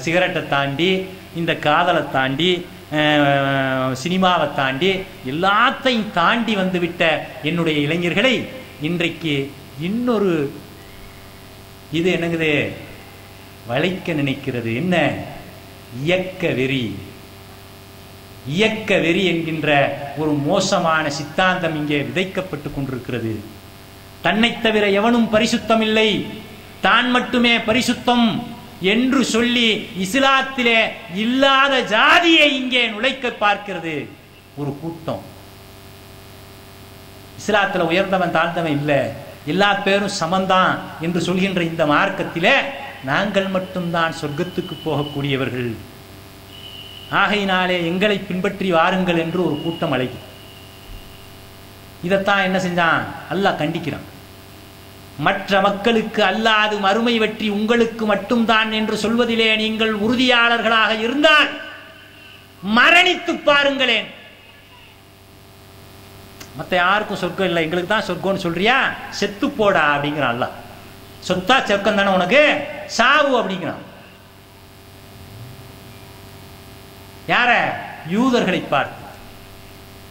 சிகரெட்டை தாண்டி இந்த காதலை தாண்டி சினிமாவை தாண்டி எல்லாத்தையும் தாண்டி வந்துவிட்ட என்னுடைய இளைஞர்களை இன்றைக்கு இன்னொரு இது என்னங்குது வளைக்க நினைக்கிறது. என்ன? இயக்க வெறி. இயக்க வெறி என்கின்ற ஒரு மோசமான சித்தாந்தம் இங்கே விதைக்கப்பட்டு கொண்டிருக்கிறது. தன்னை தவிர எவனும் பரிசுத்தம் இல்லை, தான் மட்டுமே பரிசுத்தம் என்று சொல்லி இஸ்லாத்திலே இல்லாத ஜாதியை இங்கே நுழைக்க பார்க்கிறது ஒரு கூட்டம். இஸ்லாத்துல உயர்ந்தவன் தாழ்ந்தவன் இல்லை, எல்லா பேரும் சமந்தான் என்று சொல்கின்ற இந்த மார்க்கத்திலே நாங்கள் மட்டும்தான் சொர்க்கத்துக்கு போகக்கூடியவர்கள், ஆகையினாலே எங்களை பின்பற்றி வாருங்கள் என்று ஒரு கூட்டம் அழைக்கும். இதைத்தான் என்ன செஞ்சான்? அல்லாஹ் கண்டிக்கிறான். மற்ற மக்களுக்கு அல்லாது மறுமை வெற்றி உங்களுக்கு மட்டும்தான் என்று சொல்வதிலே நீங்கள் உறுதியாளர்களாக இருந்தால் மரணித்து பாருங்களேன். மற்ற யாருக்கும் சொர்க்கம் இல்லை, எங்களுக்கு தான் சொர்க்கம்னு சொல்றியா, செத்து போடா அப்படிங்கிறான் அல்லாஹ். சொத்தா சொர்க்கம் தானே உனக்கு, சாவு அப்படிங்கிறான். யார? யூதர்களை பார்த்து.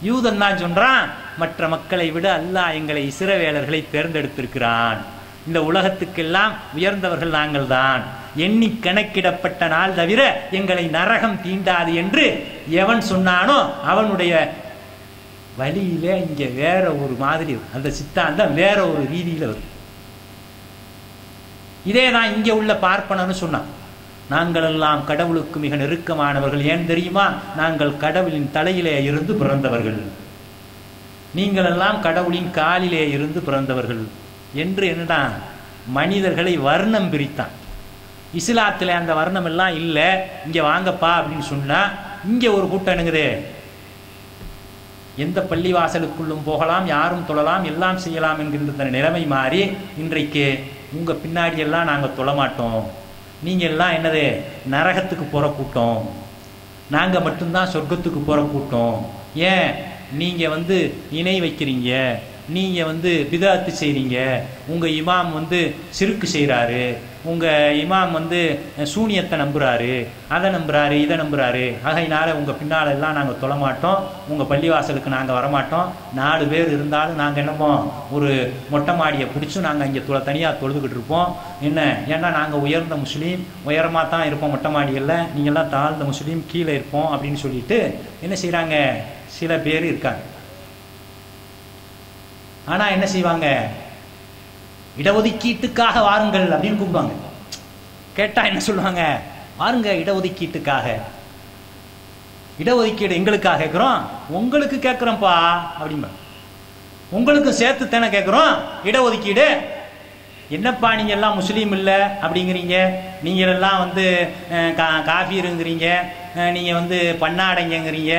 யூதன் தான் சொல்றான், மற்ற மக்களை விட அல்லாஹ் எங்களை இஸ்ரவேலர்களை தேர்ந்தெடுத்திருக்கிறான், இந்த உலகத்துக்கெல்லாம் உயர்ந்தவர்கள் நாங்கள் தான், எண்ணி கணக்கிடப்பட்ட நாள் தவிர எங்களை நரகம் தீண்டாது என்று எவன் சொன்னானோ அவனுடைய வழியில இங்க வேற ஒரு மாதிரி, அந்த சித்தாந்தம் வேற ஒரு ரீதியில வரும். இதேதான் இங்க உள்ள பார்ப்பனன்னு சொன்னான். நாங்கள் எல்லாம் கடவுளுக்கு மிக நெருக்கமானவர்கள், ஏன் தெரியுமா? நாங்கள் கடவுளின் தலையிலே இருந்து பிறந்தவர்கள், நீங்கள் எல்லாம் கடவுளின் காலிலே இருந்து பிறந்தவர்கள் என்று என்னடா மனிதர்களை வர்ணம் பிரித்தான். இஸ்லாத்துல அந்த வர்ணம் எல்லாம் இல்லை, இங்க வாங்கப்பா அப்படின்னு சொன்னா இங்க ஒரு கூட்டம் என்னங்குது, எந்த பள்ளிவாசலுக்குள்ளும் போகலாம், யாரும் தொழலாம், எல்லாம் செய்யலாம் என்கின்ற நிலைமை மாறி இன்றைக்கு உங்க பின்னாடி எல்லாம் நாங்க தொழமாட்டோம், நீங்க எல்லாம் என்னது நரகத்துக்கு போற கூட்டம், நாங்க மட்டும்தான் சொர்க்கத்துக்கு போற கூட்டம். ஏன்? நீங்க இணை வைக்கிறீங்க, நீங்க பிதாத்து செய்றீங்க, உங்க இமாம் சிறுக்கு செய்யறாரு, உங்க இமாம் சூனியத்தை நம்புறாரு, அதை நம்புறாரு, இதை நம்புறாரு, ஆகையினால உங்க பின்னால எல்லாம் நாங்க தொழமாட்டோம், உங்க பள்ளிவாசலுக்கு நாங்க வரமாட்டோம். 4 பேர் இருந்தாலும் நாங்க என்னமோ ஒரு மொட்டை மாடியை பிடிச்சும் நாங்க இங்க தனியா தொழுதுகிட்டு இருப்போம். என்ன? ஏன்னா நாங்க உயர்ந்த முஸ்லீம், உயரமா தான் இருப்போம் மொட்டை மாடிகள்ல, நீங்க எல்லாம் தாழ்ந்த முஸ்லீம், கீழே இருப்போம் அப்படின்னு சொல்லிட்டு என்ன செய்யறாங்க சில பேர் இருக்காங்க. ஆனா என்ன செய்வாங்க? இடஒதுக்கீட்டுக்காக வாருங்கள் அப்படின்னு கூப்பிடுவாங்க. கேட்டா என்ன சொல்லுவாங்க? வாருங்க இடஒதுக்கீட்டுக்காக. இடஒதுக்கீடு எங்களுக்காக கேட்கிறோம், உங்களுக்கு கேட்கிறோம்ப்பா அப்படின்பா. உங்களுக்கு சேர்த்து தானே கேட்கிறோம் இடஒதுக்கீடு. என்னப்பா நீங்க எல்லாம் முஸ்லீம் இல்லை அப்படிங்கிறீங்க, நீங்க எல்லாம் காஃபீருங்கிறீங்க, நீங்க பன்னாடைங்கிறீங்க,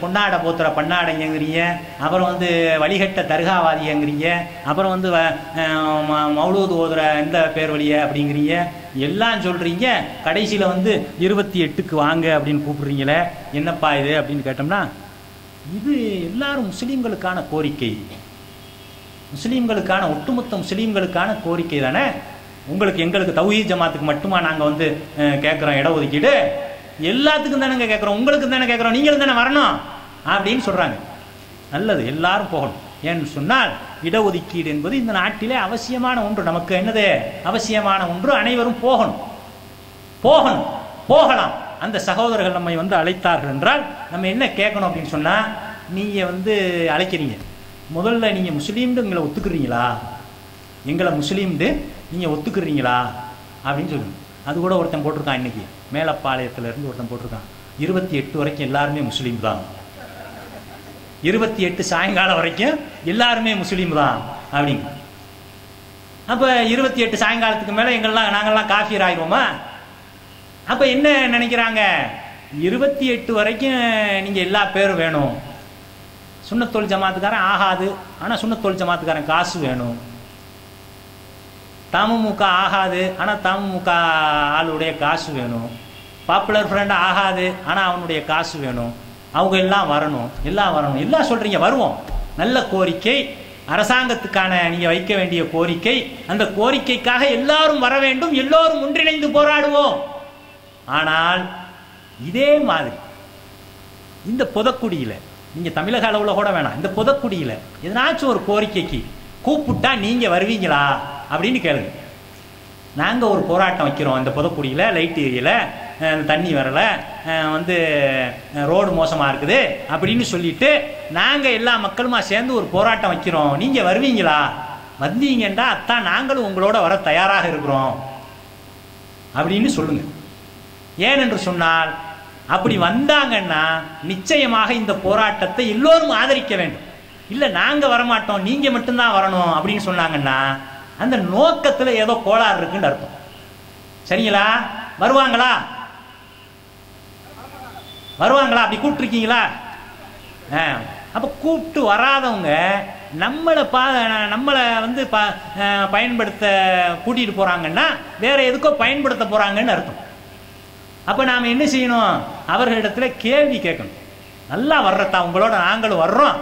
பொன்னாடை போத்துற பன்னாடைங்கிறீங்க, அப்புறம் வழிகட்ட தர்காவாதிங்கிறீங்க, அப்புறம் மௌலூது ஓதுற இந்த பேர் வழிய அப்படிங்கிறீங்க, எல்லாம் சொல்றீங்க. கடைசியில 28க்கு வாங்க அப்படின்னு கூப்பிடுறீங்களே, என்னப்பா இது அப்படின்னு கேட்டோம்னா, இது எல்லாரும் முஸ்லீம்களுக்கான கோரிக்கை, முஸ்லீம்களுக்கான ஒட்டுமொத்த முஸ்லீம்களுக்கான கோரிக்கை தானே. உங்களுக்கு எங்களுக்கு தௌஹீத் ஜமாத்துக்கு மட்டுமா நாங்க கேட்கிறோம் இடஒதுக்கீடு? எல்லாத்துக்கும் தானே கேட்கிறோம், உங்களுக்கு தானே கேட்கிறோம், நீங்களும் தானே வரணும் அப்படின்னு சொல்றாங்க. நல்லது, எல்லாரும் போகணும். ஏன்னு சொன்னால் இடஒதுக்கீடு என்பது இந்த நாட்டிலே அவசியமான ஒன்று. நமக்கு என்னது அவசியமான ஒன்று, அனைவரும் போகணும், போகணும், போகலாம். அந்த சகோதரர்கள் நம்மை அழைத்தார்கள் என்றால் நம்ம என்ன கேட்கணும் அப்படின்னு சொன்னா, நீங்க அழைக்கிறீங்க, முதல்ல நீங்க முஸ்லீம்னு எங்களை ஒத்துக்கிறீங்களா, எங்களை முஸ்லீம்னு நீங்க ஒத்துக்கிறீங்களா அப்படின்னு சொல்லுங்க. அது கூட ஒருத்தன் போட்டிருக்கான், இன்னைக்கு மேலப்பாளையத்துல இருந்து ஒருத்தன் போட்டிருக்கான், 28 வரைக்கும் எல்லாருமே முஸ்லீம் தான், 28 சாயங்காலம் வரைக்கும் எல்லாருமே முஸ்லீம் தான் அப்படிங்க. அப்ப 28 சாயங்காலத்துக்கு மேல நாங்கெல்லாம் காஃபீர் ஆயிடுவோமா? அப்ப என்ன நினைக்கிறாங்க? 28 வரைக்கும் நீங்க எல்லா பேரும் வேணும், சுன்னத்தோல் ஜமாத்துக்காரன் ஆகாது, ஆனா சுன்னத்தோல் ஜமாத்துக்காரன் காசு வேணும், தமுமுக ஆகாது, ஆனா தமுமுக ஆளுடைய காசு வேணும், பாப்புலர் ஃப்ரெண்ட் ஆகாது, ஆனா அவனுடைய காசு வேணும், அவங்க எல்லாம் வரணும், எல்லாம் வரணும், எல்லாம் சொல்றீங்க, வருவோம், நல்ல கோரிக்கை. அரசாங்கத்துக்கான நீங்க வைக்க வேண்டிய கோரிக்கை. அந்த கோரிக்கைக்காக எல்லாரும் வர வேண்டும், எல்லோரும் ஒன்றிணைந்து போராடுவோம். ஆனால் இதே மாதிரி இந்த பொதக்குடியில நீங்க தமிழக அளவுல கூட வேணாம், இந்த பொதக்குடியில எதனாச்சும் ஒரு கோரிக்கைக்கு கூப்பிட்டா நீங்க வருவீங்களா அப்படின்னு கேளுங்க. நாங்க ஒரு போராட்டம் வைக்கிறோம், இந்த பொதக்குடியில லைட் ஏரியில தண்ணி வரல, ரோடு மோசமா இருக்குது அப்படின்னு சொல்லிட்டு நாங்க எல்லா மக்களுமா சேர்ந்து ஒரு போராட்டம் வைக்கிறோம், நீங்க வருவீங்களா? வந்தீங்கன்னா அத்தான் நாங்களும் உங்களோட வர தயாராக இருக்கிறோம் அப்படின்னு சொல்லுங்க. ஏனென்று சொன்னால் அப்படி வந்தாங்கன்னா நிச்சயமாக இந்த போராட்டத்தை எல்லோரும் ஆதரிக்க வேண்டும். இல்ல நாங்க வரமாட்டோம், நீங்க மட்டும்தான் வரணும் அப்படின்னு சொன்னாங்கன்னா அந்த நோக்கத்துல ஏதோ கோளாறு இருக்குன்னு அர்த்தம். சரிங்களா? வருவாங்களா? வருவாங்களா? அப்படி கூப்பிட்டு இருக்கீங்களா? அப்ப கூப்பிட்டு வராதவங்க நம்மளை பயன்படுத்த கூட்டிட்டு போறாங்கன்னா வேற எதுக்கோ பயன்படுத்த போறாங்கன்னு அர்த்தம். அப்ப நாம என்ன செய்யணும்? அவர்களிடத்துல கேள்வி கேட்கணும். நல்லா வர்றதா, உங்களோட நாங்களும் வர்றோம்,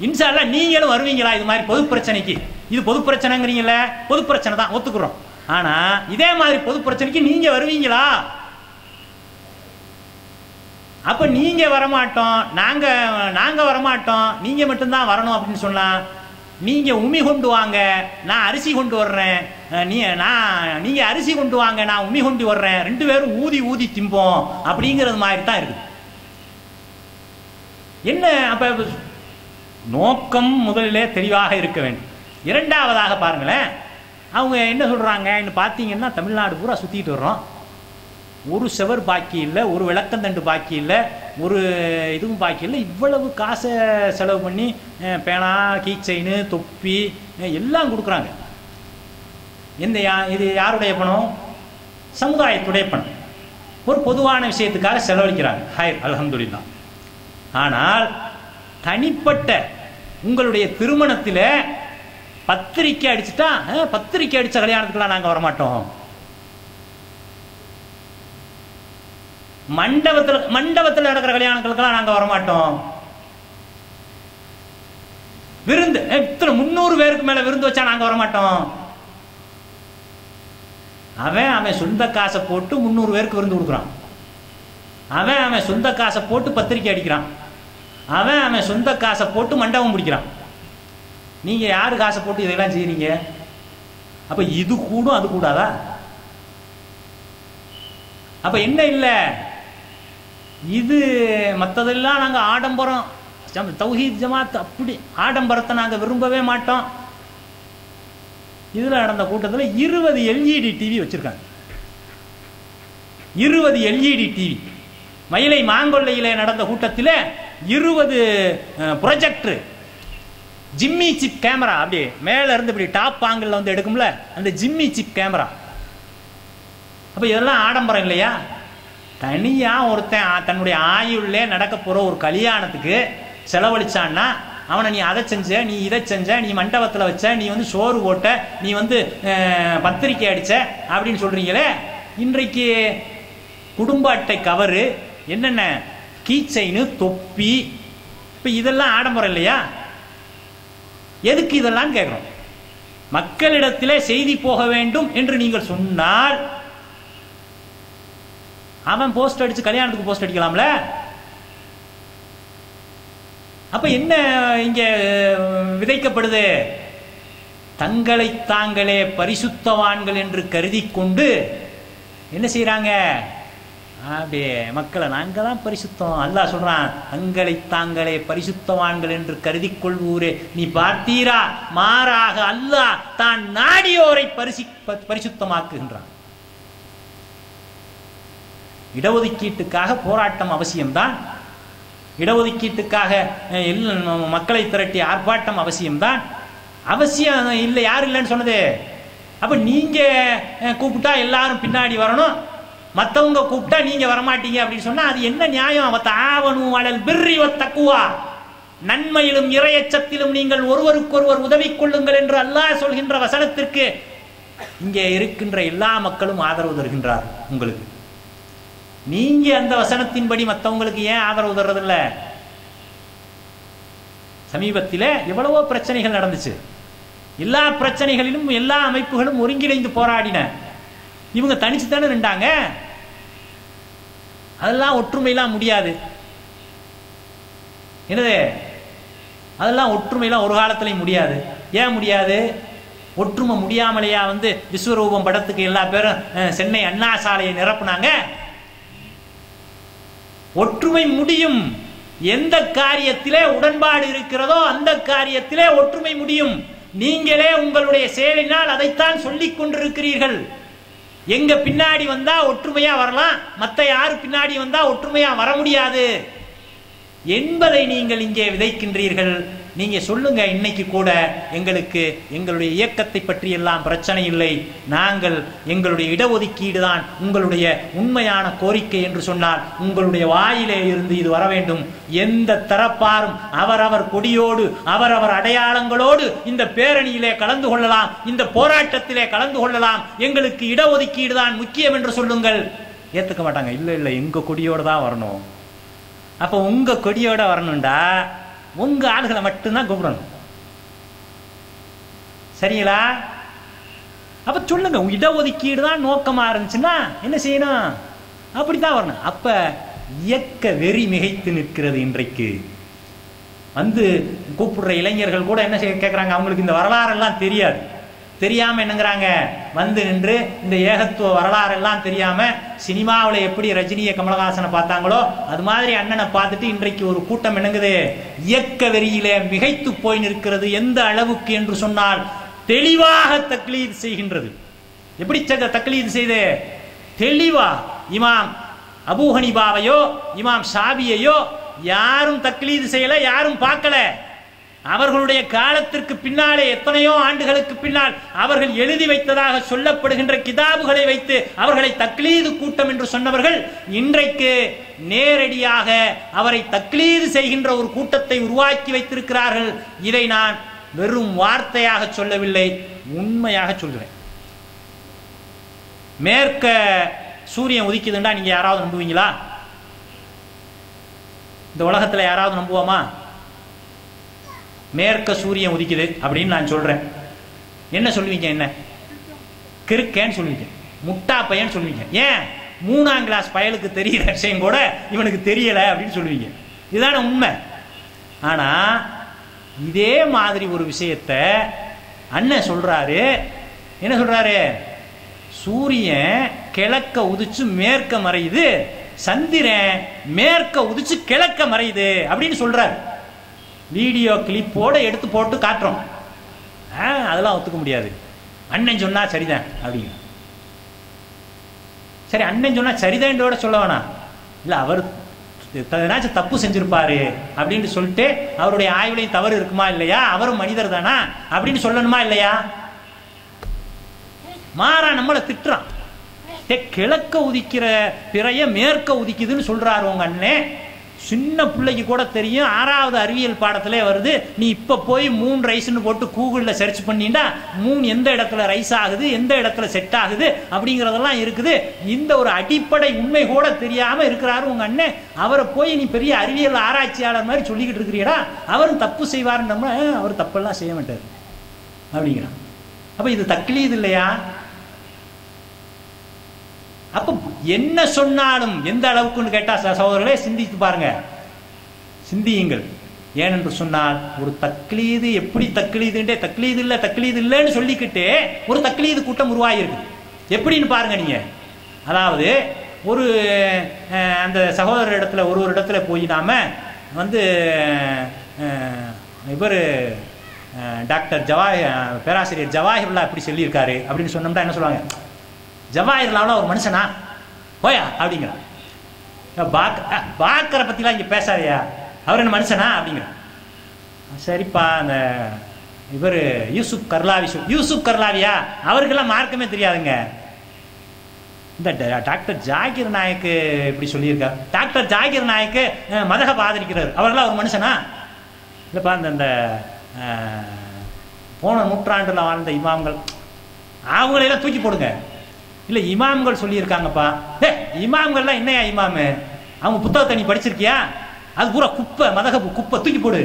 இன்ஷா அல்லாஹ் நீங்களும் வருவீங்களா? இது மாதிரி பொது பிரச்சனைக்கு, இது பொது பிரச்சனைங்கிறீங்கள, பொது பிரச்சனை தான் ஒத்துக்கிறோம், ஆனா இதே மாதிரி பொது பிரச்சனைக்கு நீங்க வருவீங்களா? அப்ப நீங்க வரமாட்டோம், நாங்க வரமாட்டோம், நீங்க மட்டும்தான் வரணும் அப்படின்னு சொன்னா நீங்க உமி கொண்டு வாங்க, நான் அரிசி கொண்டு வர்றேன், நீங்க அரிசி கொண்டு வாங்க, நான் உமி கொண்டு வர்றேன், ரெண்டு பேரும் ஊதி ஊதி திம்போம் அப்படிங்கிறது மாதிரி தான் இருக்கு. என்ன அப்ப நோக்கம் முதலிலே தெளிவாக இருக்க வேண்டும். இரண்டாவதாக பாருங்களேன், அவங்க என்ன சொல்றாங்க பார்த்தீங்கன்னா, தமிழ்நாடு பூரா சுத்திட்டு வர்றோம், ஒரு செவர் பாக்கி இல்லை, ஒரு விளக்கந்தண்டு பாக்கி இல்லை, ஒரு இதுவும் பாக்கி இல்லை, இவ்வளவு காசை செலவு பண்ணி பேனா, கீச்சைனு, தொப்பி எல்லாம் கொடுக்குறாங்க. இது யாருடைய பணம்? சமுதாயத்துடைய பணம். ஒரு பொதுவான விஷயத்துக்காக செலவழிக்கிறாங்க. ஹைர், அல்ஹம்துலில்லாஹ். ஆனால் தனிப்பட்ட உங்களுடைய திருமணத்தில் பத்திரிக்கை அடிச்சுட்டா, பத்திரிக்கை அடிச்ச கல்யாணத்துக்குலாம் நாங்கள் வரமாட்டோம், மண்டபத்தில் நடக்கிற கல்யாணங்களுக்கெல்லாம் நாங்க வரமாட்டோம், விருந்து 300 பேருக்கு மேல விருந்து வச்சா நாங்க வரமாட்டோம். அவன் சொந்த காசை போட்டு 300 பேருக்கு விருந்து கொடுக்குறான், அவன் சொந்த காசை போட்டு பத்திரிக்கை அடிக்கிறான், அவன் சொந்த காசை போட்டு மண்டபம் பிடிக்கிறான். நீங்க யாரு காசை போட்டு இதெல்லாம் செய்யறீங்க? அப்ப இது கூடும் அது கூடாதா? அப்ப என்ன இல்லை, இது மற்றதெல்லாம் நாங்க ஆடம்பரம், தௌஹீத் ஜமாத் அப்படி ஆடம்பரத்தை நாங்க விரும்பவே மாட்டோம். இதுல நடந்த கூட்டத்தில் 20 LED டிவி வச்சிருக்காங்க. 20 LED டிவி. மயிலை மாங்கொல்லையில நடந்த கூட்டத்தில் 20 ப்ரொஜெக்டர், ஜிம்மி சிப் கேமரா, அப்படி மேல இருந்து இப்படி டாப் ஆங்கிள் எடுக்கும்ல, அந்த ஜிம்மி சிப் கேமரா. அப்ப இதெல்லாம் ஆடம்பரம் இல்லையா? தனியா ஒருத்தன் தன்னுடைய ஆயுள்ல நடக்க போற ஒரு கல்யாணத்துக்கு செலவழிச்சான்னா அவனை நீ அதை செஞ்ச, நீ இதை செஞ்ச, நீ மண்டபத்தில் வச்ச, நீ சோறு போட்ட, நீ பத்திரிக்கை அடிச்ச அப்படின்னு சொல்றீங்களே. இன்றைக்கு குடும்ப அட்டை கவரு, என்னென்ன கீச்சைனு, தொப்பி, இப்ப இதெல்லாம் ஆடம்பரம் இல்லையா? எதுக்கு இதெல்லாம் கேட்கிறோம்? மக்களிடத்திலே செய்தி போக வேண்டும் என்று நீங்கள் சொன்னால் அவன் போஸ்ட் அடிச்சு கல்யாணத்துக்கு போஸ்ட் அடிக்கலாம்ல. அப்ப என்ன இங்க விதைக்கப்படுது? தங்களை தாங்களே பரிசுத்தவான்கள் என்று கருதி கொண்டு என்ன செய்யறாங்க? அப்படியே மக்களை நாங்க தான் பரிசுத்தம். அல்லாஹ் சொல்றான், தங்களை தாங்களே பரிசுத்தவான்கள் என்று கருதி கொள்வூரே நீ பார்த்தீரா, மாறாக அல்லாஹ் தான் நாடியோரை பரிசுத்தமாக்குகின்றான். இடஒதுக்கீட்டுக்காக போராட்டம் அவசியம்தான், இடஒதுக்கீட்டுக்காக மக்களை திரட்டி ஆர்ப்பாட்டம் அவசியம்தான். அவசியம் இல்லை, யாரு இல்லைன்னு சொன்னது? அப்ப நீங்க கூப்பிட்டா எல்லாரும் பின்னாடி வரணும், மற்றவங்க கூப்பிட்டா நீங்க வரமாட்டீங்க அப்படின்னு சொன்னா அது என்ன நியாயம்? நன்மையிலும் இறையச்சத்திலும் நீங்கள் ஒருவருக்கொருவர் உதவி கொள்ளுங்கள் என்று அல்லாஹ் சொல்கின்ற வசனத்திற்கு இங்கே இருக்கின்ற எல்லா மக்களும் ஆதரவு தருகின்றார். உங்களுக்கு நீங்க அந்த வசனத்தின்படி மற்றவங்களுக்கு ஏன் ஆதரவு தர்றதில்ல? சமீபத்தில் எவ்வளவோ பிரச்சனைகள் நடந்துச்சு. எல்லா பிரச்சனைகளிலும் எல்லா அமைப்புகளும் ஒருங்கிணைந்து போராடின. இவங்க தனிச்சு தானே நின்றாங்க. அதெல்லாம் ஒற்றுமையெல்லாம் முடியாது. என்னது, அதெல்லாம் ஒற்றுமையெல்லாம் ஒரு காலத்திலையும் முடியாது. ஏன் முடியாது? ஒற்றுமை முடியாமலையா விஸ்வரூபம் படத்துக்கு எல்லா பேரும் சென்னை அண்ணா சாலையை நிரப்புனாங்க? ஒற்றுமை முடியும். எந்த காரியத்திலே உடன்பாடு இருக்கிறதோ அந்த காரியத்திலே ஒற்றுமை முடியும். நீங்களே உங்களுடைய செயலினால் அதைத்தான் சொல்லிக் கொண்டிருக்கிறீர்கள். எங்க பின்னாடி வந்தா ஒற்றுமையா வரலாம், மற்ற யாரு பின்னாடி வந்தா ஒற்றுமையா வர முடியாது என்பதை நீங்கள் இங்கே விதைக்கின்றீர்கள். நீங்க சொல்லுங்க, இன்னைக்கு கூட எங்களுக்கு எங்களுடைய இயக்கத்தை பற்றி எல்லாம் பிரச்சனை இல்லை, நாங்கள் எங்களுடைய இடஒதுக்கீடு தான் உங்களுடைய உண்மையான கோரிக்கை என்று சொன்னால் உங்களுடைய வாயிலே இருந்து இது வர வேண்டும். எந்த தரப்பாரும் அவரவர் கொடியோடு அவரவர் அடையாளங்களோடு இந்த பேரணியிலே கலந்து கொள்ளலாம், இந்த போராட்டத்திலே கலந்து கொள்ளலாம், எங்களுக்கு இடஒதுக்கீடு தான் முக்கியம் என்று சொல்லுங்கள். ஏத்துக்க மாட்டாங்க. இல்ல இல்ல, எங்க கொடியோடு தான் வரணும். அப்ப உங்க கொடியோட வரணும்டா உங்க ஆளுகளை மட்டும்தான் கூப்பிடணும். சரிங்களா? அப்ப சொல்லுங்க, இடஒதுக்கீடு தான் நோக்கமா இருந்துச்சுன்னா என்ன செய்யணும்? அப்படித்தான் வரணும். அப்ப இயக்க வெறி மிகைத்து நிற்கிறது. இன்றைக்கு கூப்பிடுற இளைஞர்கள் கூட என்ன கேட்கிறாங்க, அவங்களுக்கு இந்த வரலாறு எல்லாம் தெரியாது. தெரியாம என்னங்கிறாங்க, நின்று இந்த ஏகத்துவ வரலாறு எல்லாம் தெரியாம சினிமாவில் எப்படி ரஜினியை கமலஹாசனை பார்த்தாங்களோ அது மாதிரி அண்ணனை பார்த்துட்டு இன்றைக்கு ஒரு கூட்டம் என்னங்குது, இயக்க வெறியிலே மிகைத்து போய் நிற்கிறது. எந்த அளவுக்கு என்று சொன்னால் தெளிவாக தக்லீத் செய்கின்றது. எப்படி தக்லீத் செய்து தெளிவா இமாம் அபூ ஹனீஃபாவையோ இமாம் ஷாபியையோ யாரும் தக்லீத் செய்யல, யாரும் பார்க்கல. அவர்களுடைய காலத்திற்கு பின்னாலே எத்தனையோ ஆண்டுகளுக்கு பின்னால் அவர்கள் எழுதி வைத்ததாக சொல்லப்படுகின்ற கிதாபுகளை வைத்து அவர்களை தக்லீது கூட்டம் என்று சொன்னவர்கள் இன்றைக்கு நேரடியாக அவரை தக்லீது செய்கின்ற ஒரு கூட்டத்தை உருவாக்கி வைத்திருக்கிறார்கள். இதை நான் வெறும் வார்த்தையாக சொல்லவில்லை, உண்மையாக சொல்கிறேன். மேற்க சூரியன் உதிக்குதுன்னா நீங்க யாராவது நம்புவீங்களா? இந்த உலகத்துல யாராவது நம்புவோமா? மேற்க சூரியன் உதிக்குது அப்படின்னு நான் சொல்றேன், என்ன சொல்லுவீங்க? என்ன கிறுக்கேன்னு சொல்லுவீங்க, முட்டா பையன் சொல்லுவீங்க. ஏன் 3ஆம் கிளாஸ் பயலுக்கு தெரிகிற விஷயம் கூட இவனுக்கு தெரியல அப்படின்னு சொல்லுவீங்க. இதுதான உண்மை. ஆனா இதே மாதிரி ஒரு விஷயத்த அண்ணன் சொல்றாரு. என்ன சொல்றாரு? சூரியன் கிழக்க உதிச்சு மேற்க மறையுது, சந்திரன் மேற்க உதிச்சு கிழக்க மறையுது அப்படின்னு சொல்றாரு. வீடியோ கிளிப்போட எடுத்து போட்டு காட்டுறோம். அதெல்லாம் ஒத்துக்க முடியாது. அண்ணன் சொன்னா சரிதான் அப்படிங்க. சரி, அண்ணன் சொன்னா சரிதான் சொல்ல வேணாம். இல்ல, அவர் ஏதாச்சும் தப்பு செஞ்சிருப்பாரு அப்படின்னு சொல்லிட்டு அவருடைய ஆய்வுலையும் தவறு இருக்குமா இல்லையா, அவரும் மனிதர் தானா அப்படின்னு சொல்லணுமா இல்லையா? மாறா நம்மளை திட்டுறான். கிழக்க உதிக்கிற பிறைய மேற்க உதிக்குதுன்னு சொல்றாரு உங்க அண்ணன். சின்ன பிள்ளைக்கு கூட தெரியும், 6வது அறிவியல் பாடத்திலே வருது. நீ இப்ப போய் மூன் ரைஸ்ன்னு போட்டு கூகுள்ல சர்ச் பண்ணிட்டா மூன் எந்த இடத்துல ரைஸ் ஆகுது, எந்த இடத்துல செட் ஆகுது அப்படிங்கறதெல்லாம் இருக்குது. இந்த ஒரு அடிப்படை உண்மை கூட தெரியாம இருக்கிறாரு உங்க அண்ணன். அவரை போய் நீ பெரிய அறிவியல் ஆராய்ச்சியாளர் மாதிரி சொல்லிக்கிட்டு இருக்கிறீடா, அவரும் தப்பு செய்வாருன்னு நம்ம, அவர் தப்பெல்லாம் செய்ய மாட்டார் அப்படிங்கிறான். அப்ப இது தக்லீத் இல்லையா? அப்ப என்ன சொன்னாலும் எந்த அளவுக்குன்னு கேட்டா சகோதரர்களே சிந்தித்து பாருங்க, சிந்தியுங்கள். ஏனென்று சொன்னால் ஒரு தக்லீது எப்படி தக்லீது இல்லைன்னு சொல்லிக்கிட்டு ஒரு தக்லீது கூட்டம் உருவாகிருக்கு. எப்படின்னு பாருங்க நீங்க. அதாவது ஒரு அந்த சகோதரர் இடத்துல ஒரு இடத்துல போய் நாம இவர் டாக்டர் பேராசிரியர் ஜவாஹிருல்லா இப்படி சொல்லியிருக்காரு அப்படின்னு சொன்னோம்னா என்ன சொல்லுவாங்க? ஜவாஹிர்லாவில் ஒரு மனுஷனா போயா அப்படிங்கிற, பாக்கரை பத்திலாம் இங்க பேசாதையா, அவர் என்ன மனுஷனா அப்படிங்கிற. சரிப்பா, அந்த இவர் யூசுப் கர்லாவியா, அவருக்கெல்லாம் மார்க்கமே தெரியாதுங்க. இந்த டாக்டர் ஜாகிர் நாயக்கு இப்படி சொல்லியிருக்கார். டாக்டர் ஜாகிர் நாயக்கு மதகப் ஆதரிக்கிறார், அவரெல்லாம் ஒரு மனுஷனா? இல்லப்பா, இந்த போன நூற்றாண்டுல வாழ்ந்த இமாம்கள் அவங்களெல்லாம் தூக்கி போடுங்க. இல்ல, இமாம்கள் சொல்லியிருக்காங்கப்பா. இமாம்கள்லாம் என்னையா இமாமு? அவங்க புத்தகத்தை நீ படிச்சிருக்கியா? அது பூரா குப்பை, மதகப்பு குப்பை, தூக்கி போடு.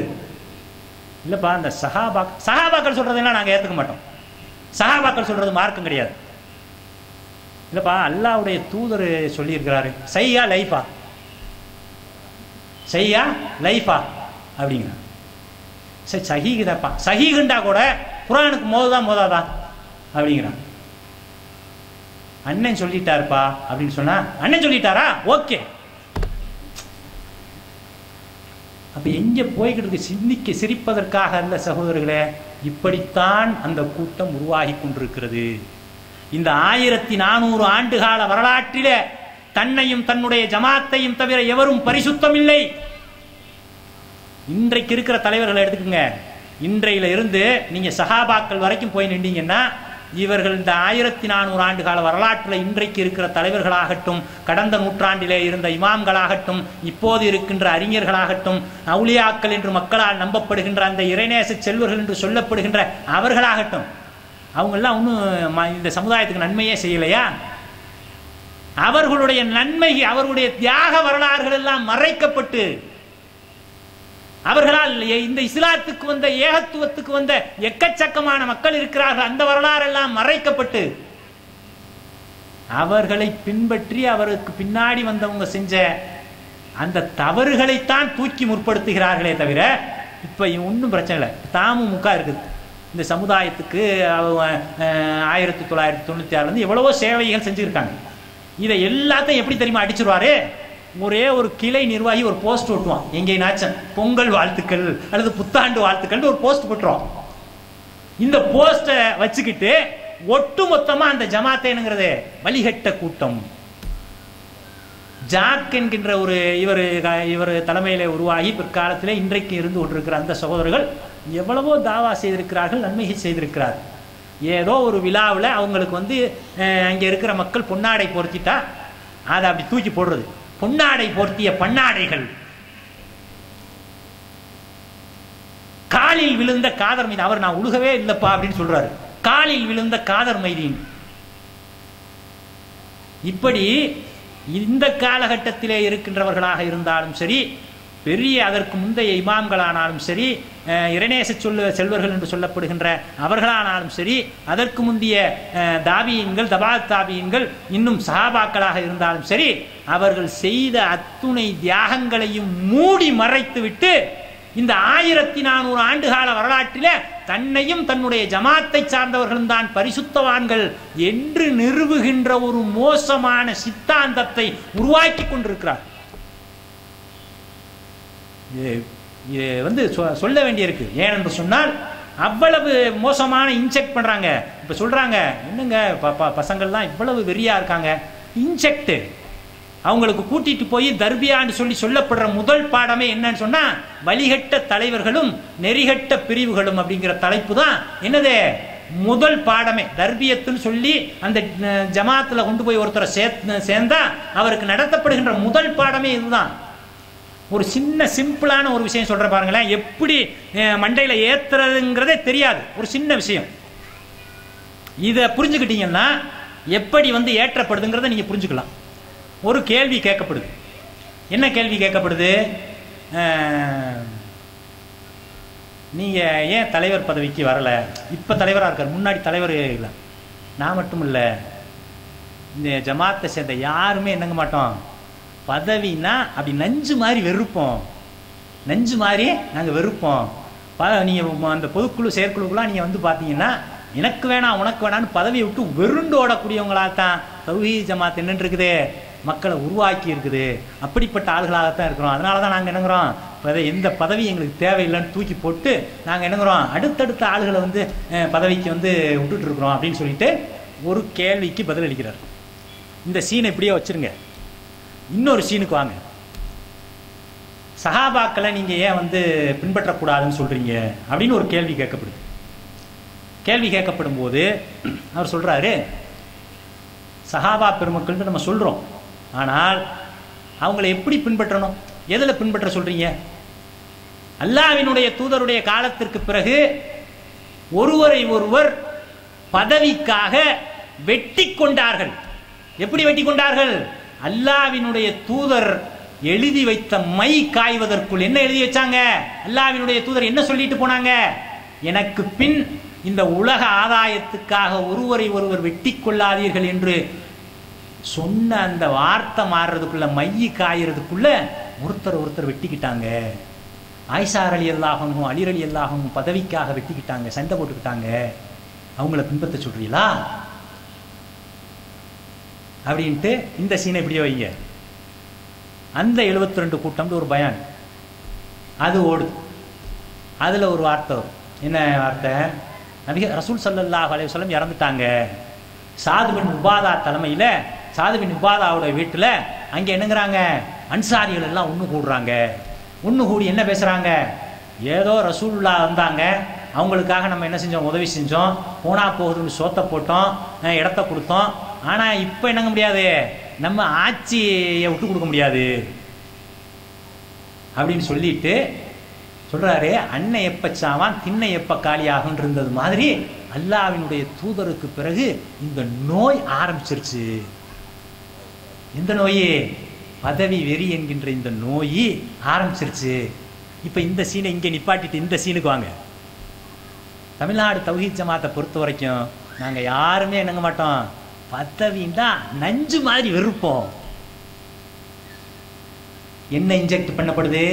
இல்லைப்பா அந்த சஹாபாக்கள் சொல்றதெல்லாம் நாங்கள் ஏற்றுக்க மாட்டோம், சஹாபாக்கள் சொல்றது மார்க்கம் கிடையாது. இல்லைப்பா அல்லாஹ்வுடைய தூதர் சொல்லியிருக்கிறாரு, சையா லைஃபா, சையா லைஃபா அப்படிங்கிற. சரி சஹீகுதாப்பா, சஹீகுண்டா கூட குர்ஆனுக்கு மோதாதா அப்படிங்கிறான். அண்ணன் சொல்லிட்டாருப்பா அப்படின்னு சொன்னா, அண்ணன் சொல்லிட்டாரா ஓகே. அப்ப எங்க போய்கிட்டு இருக்கு? சிந்திக்க சிரிப்பதற்காக அல்ல சகோதரர்களே, இப்படித்தான் அந்த கூட்டம் உருவாகி கொண்டிருக்கிறது. இந்த 1400 ஆண்டுகால வரலாற்றிலே தன்னையும் தன்னுடைய ஜமாத்தையும் தவிர எவரும் பரிசுத்தம் இல்லை. இன்றைக்கு இருக்கிற தலைவர்களை எடுத்துக்கங்க, இன்றையில இருந்து நீங்க சஹாபாக்கள் வரைக்கும் போய் நின்றீங்கன்னா, இவர்கள் இந்த 1400 ஆண்டு கால வரலாற்றில் இன்றைக்கு இருக்கிற தலைவர்களாகட்டும், கடந்த நூற்றாண்டிலே இருந்த இமாம்களாகட்டும், இப்போது இருக்கின்ற அறிஞர்களாகட்டும், அவுலியாக்கள் என்று மக்களால் நம்பப்படுகின்ற அந்த இறைநேச செல்வர்கள் என்று சொல்லப்படுகின்ற அவர்களாகட்டும், அவங்கெல்லாம் ஒன்றும் இந்த சமுதாயத்துக்கு நன்மையே செய்யலையா? அவர்களுடைய நன்மை, அவர்களுடைய தியாக வரலாறுகள் எல்லாம் மறைக்கப்பட்டு, அவர்களால் இந்த இஸ்லாத்துக்கு வந்த ஏகத்துவத்துக்கு வந்த எக்கச்சக்கமான மக்கள் இருக்கிறார்கள், அந்த வரலாறு எல்லாம் மறைக்கப்பட்டு, அவர்களை பின்பற்றி அவருக்கு பின்னாடி வந்தவங்க செஞ்ச அந்த தவறுகளைத்தான் தூக்கி முற்படுத்துகிறார்களே தவிர, இப்ப ஒன்றும் பிரச்சனை இல்லை. தமுமுக இருக்குது இந்த சமுதாயத்துக்கு 1996 எவ்வளவோ சேவைகள் செஞ்சிருக்காங்க. இதை எல்லாத்தையும் எப்படி தெரியுமா அடிச்சிருவாரு? ஒரே ஒரு கிளை நிர்வாகி ஒரு போஸ்ட் ஓட்டுவான், எங்கேனாச்சும் பொங்கல் வாழ்த்துக்கள் அல்லது புத்தாண்டு வாழ்த்துக்கள் ஒரு போஸ்ட் போட்டுருவான். இந்த போஸ்டை வச்சுக்கிட்டு ஒட்டு மொத்தமா அந்த ஜமாத்தேனுங்கிறது வழிகட்ட கூட்டம். ஜாக் என்கின்ற ஒரு இவர் தலைமையில உருவாகி பிற்காலத்தில் இன்றைக்கு இருந்து கொண்டிருக்கிற அந்த சகோதரர்கள் எவ்வளவோ தாவா செய்திருக்கிறார்கள், நன்மைகள் செய்திருக்கிறார்கள். ஏதோ ஒரு விழாவில் அவங்களுக்கு அங்கே இருக்கிற மக்கள் பொன்னாடை பொருத்திட்டா அதை அப்படி தூக்கி போடுறது. பொன்னாடை போர்த்திய பண்ணாடைகள், காலில் விழுந்த காதர் மீது, அவர் நான் உழுகவே இல்லப்பா அப்படின்னு சொல்றாரு, காலில் விழுந்த காதர் மைதீன். இப்படி இந்த காலகட்டத்திலே இருக்கின்றவர்களாக இருந்தாலும் சரி, பெரிய அதற்கு முந்தைய இமாம்களானாலும் சரி, இறைநேச செல்வர்கள் என்று சொல்லப்படுகின்ற அவர்களானாலும் சரி, அதற்கு முந்தைய தாபியன்கள், தபாத் தாபியன்கள், இன்னும் சஹாபாக்களாக இருந்தாலும் சரி, அவர்கள் செய்த அத்துணை தியாகங்களையும் மூடி மறைத்து விட்டு இந்த 1400 ஆண்டுகால வரலாற்றிலே தன்னையும் தன்னுடைய ஜமாத்தை சார்ந்தவர்களும் தான் பரிசுத்தவான்கள் என்று நிறுவுகின்ற ஒரு மோசமான சித்தாந்தத்தை உருவாக்கி கொண்டிருக்கிறார். சொல்ல வேண்டியிருக்கு. ஏனென்று சொன்னால் அவ்வளவு மோசமான இன்ஜெக்ட் பண்றாங்க. இப்ப சொல்றாங்க, என்னங்க பசங்கள்லாம் இவ்வளவு வெறியா இருக்காங்க, இன்ஜெக்ட் அவங்களுக்கு கூட்டிட்டு போய் தர்பியான்னு சொல்லப்படுற முதல் பாடமே என்னன்னு சொன்னா, வழிகட்ட தலைவர்களும் நெறிகட்ட பிரிவுகளும் அப்படிங்கிற தலைப்பு தான் என்னது முதல் பாடமே. தர்பியத்துன்னு சொல்லி அந்த ஜமாத்துல கொண்டு போய் ஒருத்தரை சேர்ந்தா அவருக்கு நடத்தப்படுகின்ற முதல் பாடமே இதுதான். ஒரு சின்ன சிம்பிளான ஒரு விஷயம் சொல்ற பாருங்களேன், எப்படி மண்டையில ஏத்துறதுங்கிறதே தெரியாது, ஒரு சின்ன விஷயம். இதை புரிஞ்சுக்கிட்டீங்கன்னா எப்படி ஏற்றப்படுதுங்கிறத நீங்க புரிஞ்சுக்கலாம். ஒரு கேள்வி கேட்கப்படுது. என்ன கேள்வி கேட்கப்படுது? நீங்க ஏன் தலைவர் பதவிக்கு வரல? இப்ப தலைவரா இருக்கார், முன்னாடி தலைவர் இல்லை. நான் மட்டும் இல்லை, இந்த ஜமாத்தை சேர்ந்த யாருமே என்னங்க மாட்டோம், பதவினா அப்படி நஞ்சு மாதிரி வெறுப்போம், நஞ்சு மாதிரி நாங்கள் வெறுப்போம். நீங்கள் அந்த பொதுக்குழு செயற்குழுக்கெல்லாம் நீங்கள் பார்த்தீங்கன்னா, எனக்கு வேணாம் உனக்கு வேணான்னு பதவியை விட்டு வெருண்டு ஓடக்கூடியவங்களாகத்தான் தௌஹீத் ஜமாத் என்னன்னு இருக்குது, மக்களை உருவாக்கி இருக்குது. அப்படிப்பட்ட ஆளுகளாகத்தான் இருக்கிறோம். அதனால தான் நாங்கள் என்னங்கிறோம், எந்த பதவி எங்களுக்கு தேவையில்லைன்னு தூக்கி போட்டு நாங்கள் என்னங்கிறோம், அடுத்தடுத்த ஆளுகளை பதவிக்கு விட்டுட்டு இருக்கிறோம் அப்படின்னு சொல்லிட்டு ஒரு கேள்விக்கு பதில் அளிக்கிறார். இந்த சீனை இப்படியே வச்சிருங்க, இன்னொரு சீனுக்கு வாங்க. சஹாபாக்களை நீங்க ஏன் பின்பற்றக்கூடாதுன்னு சொல்றீங்க அப்படின்னு ஒரு கேள்வி கேட்கப்படுது. கேள்வி கேட்கப்படும் போது அவர் சொல்றாரு, சஹாபா பெருமக்கள் நம்ம சொல்றோம், ஆனால் அவங்களை எப்படி பின்பற்றணும், எதில் பின்பற்ற சொல்றீங்க? அல்லாஹ்வினுடைய தூதருடைய காலத்திற்கு பிறகு ஒருவரை ஒருவர் பதவிக்காக வெட்டி கொண்டார்கள். எப்படி வெட்டி கொண்டார்கள்? அல்லாஹ்வினுடைய தூதர் எழுதி வைத்த மை காய்வதற்குள் என்ன எழுதி வச்சாங்க? அல்லாஹ்வினுடைய தூதர் என்ன சொல்லிட்டு போனாங்க? எனக்கு பின் இந்த உலக ஆதாயத்துக்காக ஒருவரை ஒருவர் வெட்டி கொள்ளாதீர்கள் என்று சொன்ன அந்த வார்த்தை மாறுறதுக்குள்ள மைய காயறதுக்குள்ள ஒருத்தர் வெட்டிக்கிட்டாங்க. ஆயிஷா ரலியல்லாஹு அன்ஹா அலி ரலியல்லாஹு அன்ஹு பதவிக்காக வெட்டிக்கிட்டாங்க, சண்டை போட்டுக்கிட்டாங்க. அவங்கள பின்பற்ற சொல்றீங்களா அப்படின்ட்டு இந்த சீனை இப்படியே வைங்க. அந்த 72 கூட்டம் ஒரு பயான் அது ஓடுது. அதுல ஒரு வார்த்தை வரும். என்ன வார்த்தை? நபிகள் ரசூல் ஸல்லல்லாஹு அலைஹி வஸல்லம் இறந்துட்டாங்க. சாது பின் உபாதா தலைமையில சாது பின் உபாதாவோட வீட்டுல அங்க என்னங்கிறாங்க, அன்சாரிகள் எல்லாம் ஒண்ணு கூடுறாங்க. ஒண்ணு கூடி என்ன பேசுறாங்க? ஏதோ ரசூலுல்லாஹ் வந்தாங்க, அவங்களுக்காக நம்ம என்ன செஞ்சோம்? உதவி செஞ்சோம், போனா போகுதுன்னு சோத்தை போட்டோம், இடத்த கொடுத்தோம். ஆனா இப்ப என்னங்க முடியாது, நம்ம ஆட்சியை விட்டு கொடுக்க முடியாது அப்படின்னு சொல்லிட்டு சொல்றாரு. அன்னை எப்ப சாவான் திண்ணை எப்ப காலியாகும் இருந்தது மாதிரி அல்லாஹ்வினுடைய தூதருக்கு பிறகு இந்த நோய் ஆரம்பிச்சிருச்சு. இந்த நோய் பதவி வெறி என்கின்ற இந்த நோய் ஆரம்பிச்சிருச்சு. இப்ப இந்த சீனை இங்க நிப்பாட்டிட்டு இந்த சீனுக்கு வாங்க. தமிழ்நாடு தௌஹீத் ஜமாத்தை பொறுத்த வரைக்கும் நாங்க யாருமே என்னங்க மாட்டோம், பதவின்னா நஞ்சு மாதிரி வெறுப்போம். என்ன இன்ஜெக்ட் பண்ணப்படுது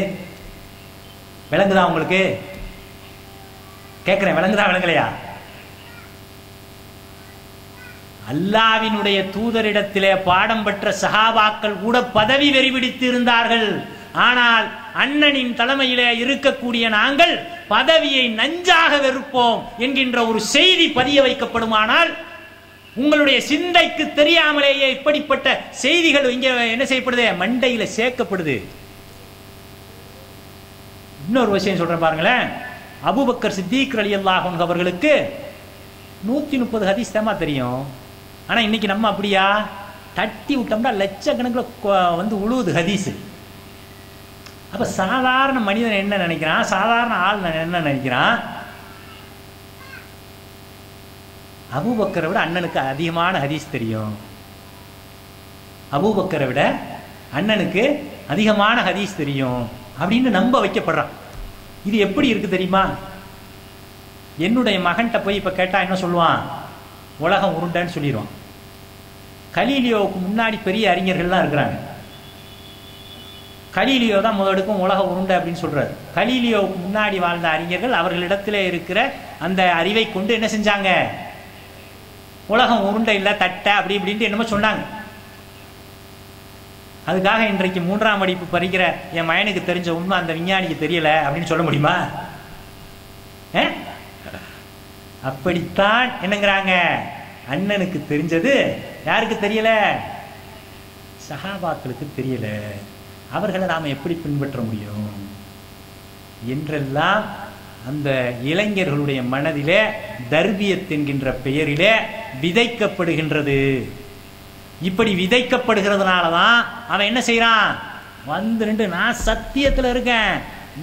விளங்குதா உங்களுக்கு? கேட்கிறேன், விளங்குதா விளங்கலையா? அல்லாஹ்வினுடைய தூதரிடத்திலே பாடம் பெற்ற சஹாபாக்கள் கூட பதவி வெறி பிடித்து இருந்தார்கள். ஆனால் அண்ணனின் தலைமையிலே இருக்கக்கூடிய நாங்கள் பதவியை நஞ்சாக வெறுப்போம் என்கின்ற ஒரு செய்தி பதிய வைக்கப்படுமானால் உங்களுடைய சிந்தைக்கு தெரியாமலேயே இப்படிப்பட்ட செய்திகள் இங்க என்ன செய்யப்படுது? மண்டையில சேர்க்கப்படுது. இன்னொரு விஷயம் சொல்றேன் பாருங்களேன். அபூபக்கர் சித்திக் ரலியல்லாஹு அன்ஹு அவர்களுக்கு 130 ஹதீஸ் தான் தெரியும். ஆனா இன்னைக்கு நம்ம அப்படியா? தட்டி விட்டோம்னா லட்சக்கணக்கில் வந்து உழுவுது ஹதீஸ். அப்ப சாதாரண மனிதன் என்ன நினைக்கிறான், சாதாரண ஆள் என்ன நினைக்கிறான்? அபூபக்கரை விட அண்ணனுக்கு அதிகமான ஹதீஸ் தெரியும். அபூபக்கரை விட அண்ணனுக்கு அதிகமான ஹதீஸ் தெரியும் அப்படின்னு நம்ப வைக்கப்படுறான். இது எப்படி இருக்கு தெரியுமா? என்னுடைய மகன்கிட்ட போய் இப்ப கேட்டா என்ன சொல்லுவான்? உலகம் உருண்டைன்னு சொல்லிடுவான். கலீலியோவுக்கு முன்னாடி பெரிய அறிஞர்கள்லாம் இருக்கிறாங்க. கலீலியோ தான் முதலெடுக்கும் உலகம் உருண்டை அப்படின்னு சொல்றாரு. கலீலியோவுக்கு முன்னாடி வாழ்ந்த அறிஞர்கள் அவர்களிடத்துல இருக்கிற அந்த அறிவை கொண்டு என்ன செஞ்சாங்க? உலகம் உருண்டை இல்லை தட்டை அப்படி இப்படின்ட்டு என்னமோ சொன்னாங்க. அதுக்காக இன்றைக்கு 3ஆம் வகுப்பு படிக்கிற என் மகனுக்கு தெரிஞ்ச உண்மை அந்த விஞ்ஞானிக்கு தெரியல அப்படின்னு சொல்ல முடியுமா? அப்படித்தான் என்னங்கிறாங்க, அண்ணனுக்கு தெரிஞ்சது யாருக்கு தெரியல? சஹாபாக்களுக்கு தெரியல. அவர்களை நாம எப்படி பின்பற்ற முடியும் என்றெல்லாம் அந்த இளைஞர்களுடைய மனதிலே தர்பியத் என்கின்ற பெயரிலே விதைக்கப்படுகின்றது. இப்படி விதைக்கப்படுகிறதுனாலதான் அவன் என்ன செய்யறான்? வந்து நின்று நான் சத்தியத்துல இருக்கேன்,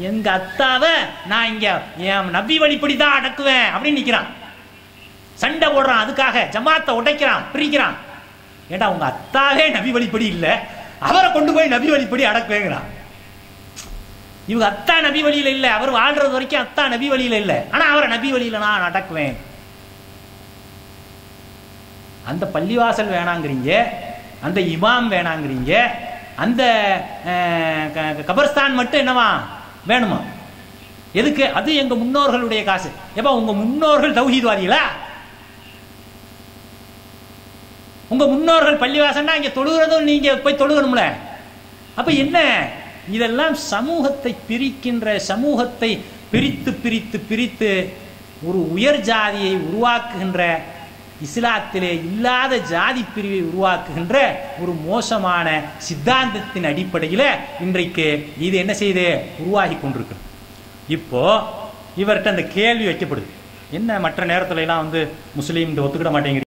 எங்க அத்தாவை நான் இங்க என் நபி வழிப்படிதான் அடக்குவேன் அப்படின்னு நிக்கிறான். சண்டை போடுறான். அதுக்காக ஜமாத்தை உடைக்கிறான், பிரிக்கிறான். ஏண்டா உங்க அத்தாவே நபி வழிப்படி இல்ல, அவரை கொண்டு போய் நபி வழிப்படி அடக்குவேங்கிறான். இவங்க அத்தா நபி வழியில இல்ல, அவர் வாழ்றது வரைக்கும் அத்தா நபி வழியில இல்ல, ஆனா அவரை நபி வழியில நான் அடக்குவேன். அந்த பள்ளிவாசல் வேணாங்கிறீங்க, அந்த இமாம் வேணாங்கிறீங்க, அந்த கபர்ஸ்தான் மட்டும் என்னவா வேணுமா? எதுக்கு? அது எங்க முன்னோர்களுடைய காசு. எப்ப உங்க முன்னோர்கள் தௌஹீத்வாதிகளா? உங்க முன்னோர்கள் பள்ளிவாசல்னா இங்க தொழுகிறதும் நீங்க போய் தொழுகணும்ல. அப்ப என்ன இதெல்லாம்? சமூகத்தை பிரிக்கின்ற, சமூகத்தை பிரித்து பிரித்து பிரித்து ஒரு உயர் ஜாதியை உருவாக்குகின்ற, இஸ்லாத்திலே இல்லாத ஜாதி பிரிவை உருவாக்குகின்ற ஒரு மோசமான சித்தாந்தத்தின் அடிப்படையில் இன்றைக்கு இது என்ன செய்து உருவாகி கொண்டிருக்கு. இப்போ இவர்கிட்ட அந்த கேள்வி வைக்கப்படுது, என்ன மற்ற நேரத்துல எல்லாம் வந்து முஸ்லீம் ஒத்துக்கிட மாட்டேங்கிறீங்க,